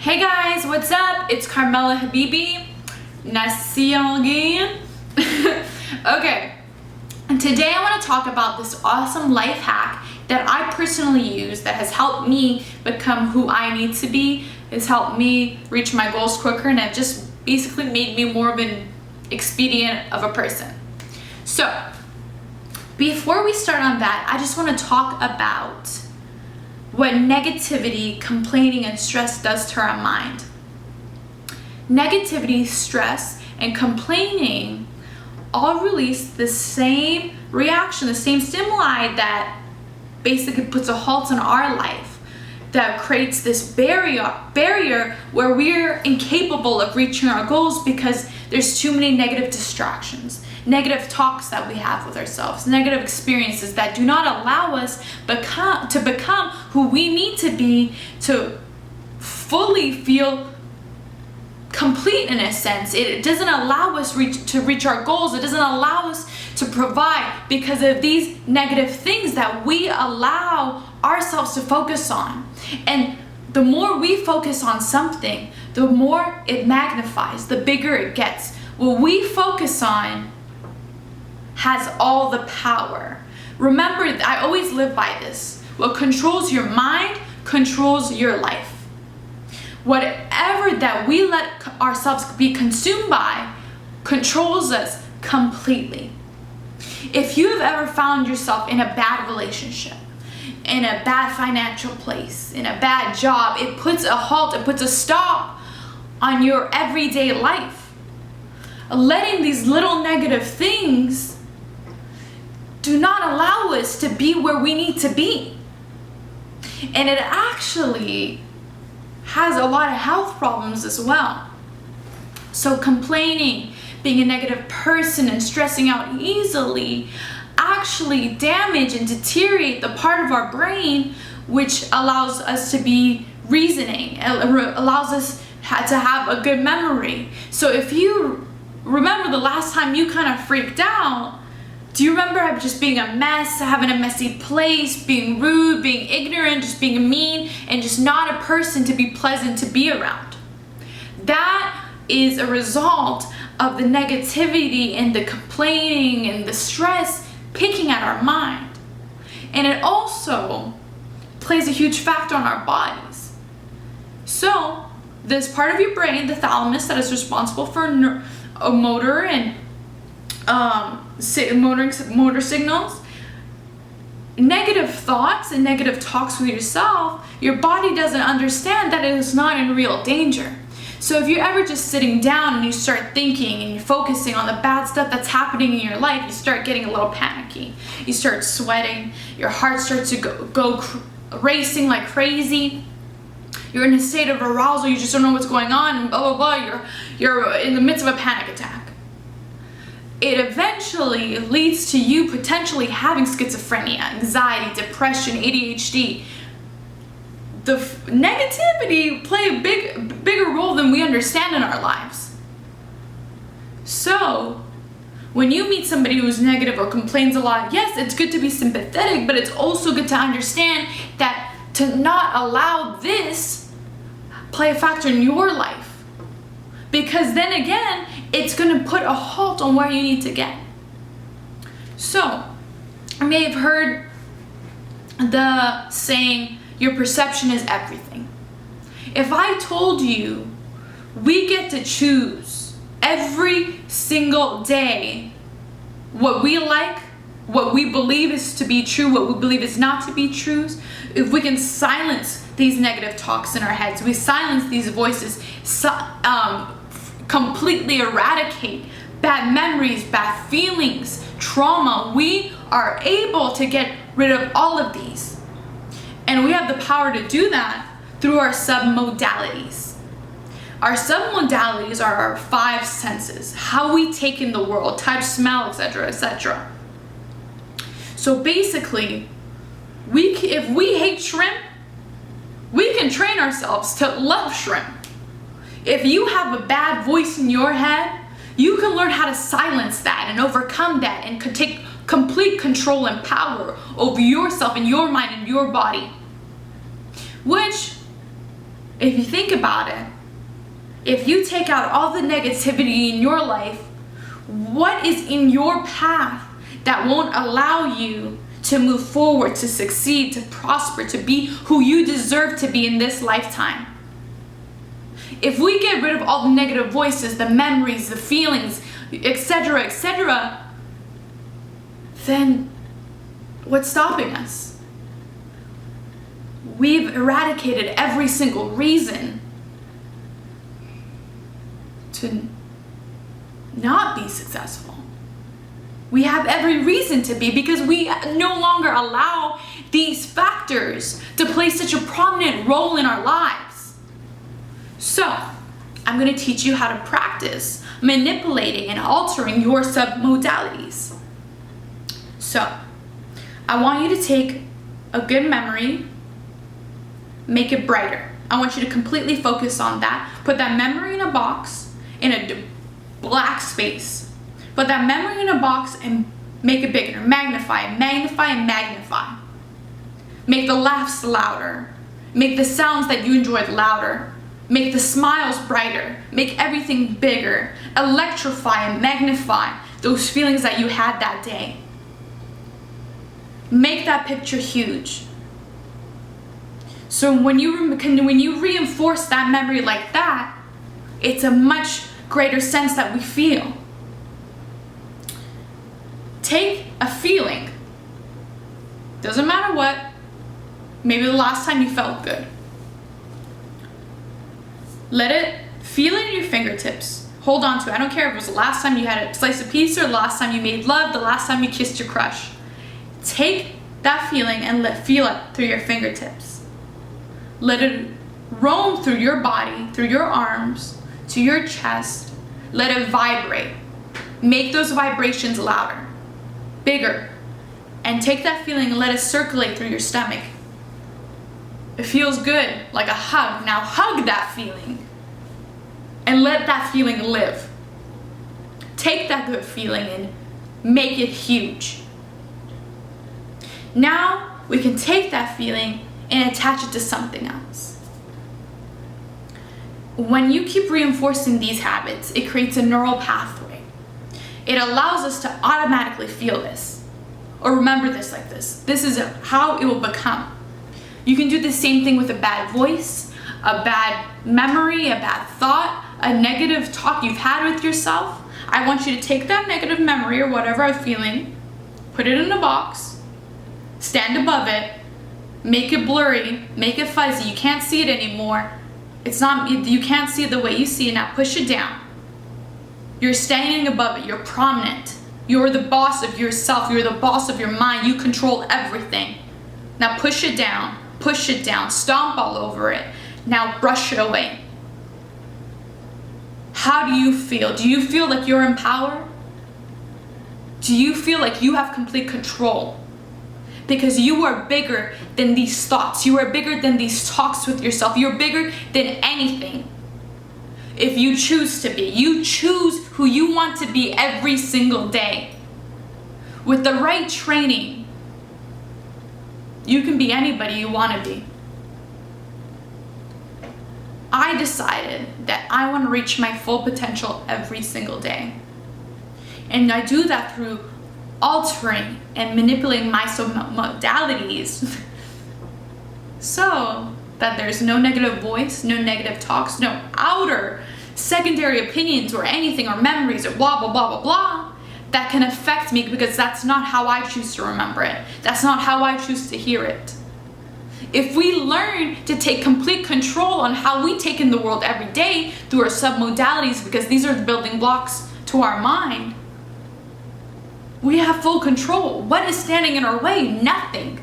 Hey guys, what's up? It's Carmela Habibi. Nice to see y'all again. Okay, and today I want to talk about this awesome life hack that I personally use that has helped me become who I need to be, has helped me reach my goals quicker, and it just basically made me more of an expedient of a person. So, before we start on that, I just want to talk about what negativity, complaining, and stress does to our mind. Negativity, stress, and complaining all release the same reaction, the same stimuli that basically puts a halt in our life, that creates this barrier where we're incapable of reaching our goals because there's too many negative distractions, negative talks that we have with ourselves, negative experiences that do not allow us to become who we need to be to fully feel complete in a sense. It doesn't allow us to reach our goals. It doesn't allow us to provide because of these negative things that we allow ourselves to focus on. And the more we focus on something, the more it magnifies, the bigger it gets. What we focus on has all the power. Remember, I always live by this. What controls your mind controls your life. Whatever that we let ourselves be consumed by controls us completely. If you have ever found yourself in a bad relationship, in a bad financial place, in a bad job, it puts a halt, it puts a stop on your everyday life. Letting these little negative things do not allow us to be where we need to be. And it actually has a lot of health problems as well. So complaining, being a negative person, and stressing out easily actually damage and deteriorate the part of our brain which allows us to be reasoning, allows us to have a good memory. So if you remember the last time you kind of freaked out, do you remember just being a mess, having a messy place, being rude, being ignorant, just being mean, and just not a person to be pleasant to be around? That is a result of the negativity and the complaining and the stress picking at our mind. And it also plays a huge factor on our bodies. So, this part of your brain, the thalamus, that is responsible for motor and motor signals, negative thoughts and negative talks with yourself, your body doesn't understand that it is not in real danger. So if you're ever just sitting down and you start thinking and you're focusing on the bad stuff that's happening in your life, you start getting a little panicky. You start sweating, your heart starts to go racing like crazy. You're in a state of arousal, you just don't know what's going on, and blah, blah, blah. You're in the midst of a panic attack. It eventually leads to you potentially having schizophrenia, anxiety, depression, ADHD. The negativity play a bigger role than we understand in our lives. So, when you meet somebody who's negative or complains a lot, yes, it's good to be sympathetic, but it's also good to understand that to not allow this play a factor in your life. Because then again, it's going to put a halt on where you need to get. So, I may have heard the saying, your perception is everything. If I told you we get to choose every single day what we like, what we believe is to be true, what we believe is not to be true, if we can silence these negative talks in our heads, we silence these voices, completely eradicate bad memories, bad feelings, trauma, we are able to get rid of all of these. And we have the power to do that through our submodalities. Our submodalities are our five senses, how we take in the world, touch, smell, etc., etc. So basically, if we hate shrimp, we can train ourselves to love shrimp. If you have a bad voice in your head, you can learn how to silence that and overcome that and could take complete control and power over yourself and your mind and your body, which if you think about it, if you take out all the negativity in your life, what is in your path that won't allow you to move forward, to succeed, to prosper, to be who you deserve to be in this lifetime? If we get rid of all the negative voices, the memories, the feelings, etc., etc., then what's stopping us? We've eradicated every single reason to not be successful. We have every reason to be, because we no longer allow these factors to play such a prominent role in our lives. So, I'm going to teach you how to practice manipulating and altering your submodalities. So, I want you to take a good memory, make it brighter. I want you to completely focus on that. Put that memory in a box, in a black space. Put that memory in a box and make it bigger. Magnify, magnify, and magnify. Make the laughs louder. Make the sounds that you enjoyed louder. Make the smiles brighter. Make everything bigger. Electrify and magnify those feelings that you had that day. Make that picture huge. So when you reinforce that memory like that, it's a much greater sense that we feel. Take a feeling. Doesn't matter what. Maybe the last time you felt good. Let it feel it in your fingertips. Hold on to it. I don't care if it was the last time you had a slice of pizza, or the last time you made love, the last time you kissed your crush. Take that feeling and feel it through your fingertips. Let it roam through your body, through your arms, to your chest. Let it vibrate. Make those vibrations louder, bigger, and take that feeling and let it circulate through your stomach. It feels good, like a hug. Now hug that feeling and let that feeling live. Take that good feeling and make it huge. Now we can take that feeling and attach it to something else. When you keep reinforcing these habits, it creates a neural pathway. It allows us to automatically feel this or remember this like this. This is how it will become. You can do the same thing with a bad voice, a bad memory, a bad thought, a negative talk you've had with yourself. I want you to take that negative memory or whatever I'm feeling, put it in a box, stand above it, make it blurry, make it fuzzy. You can't see it anymore. You can't see it the way you see it. Now push it down. You're standing above it. You're prominent. You're the boss of yourself. You're the boss of your mind. You control everything. Now push it down. Push it down. Stomp all over it. Now brush it away. How do you feel? Do you feel like you're in power? Do you feel like you have complete control? Because you are bigger than these thoughts. You are bigger than these talks with yourself. You're bigger than anything. If you choose to be. You choose who you want to be every single day. With the right training, you can be anybody you want to be. I decided that I want to reach my full potential every single day. And I do that through altering and manipulating my modalities so that there's no negative voice, no negative talks, no outer secondary opinions or anything or memories or blah, blah, blah, blah, blah that can affect me, because that's not how I choose to remember it. That's not how I choose to hear it. If we learn to take complete control on how we take in the world every day through our submodalities, because these are the building blocks to our mind, we have full control. What is standing in our way? Nothing.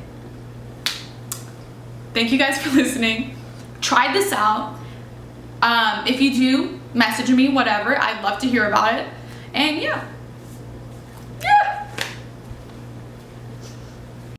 Thank you guys for listening. Try this out. If you do, message me, whatever. I'd love to hear about it. And yeah.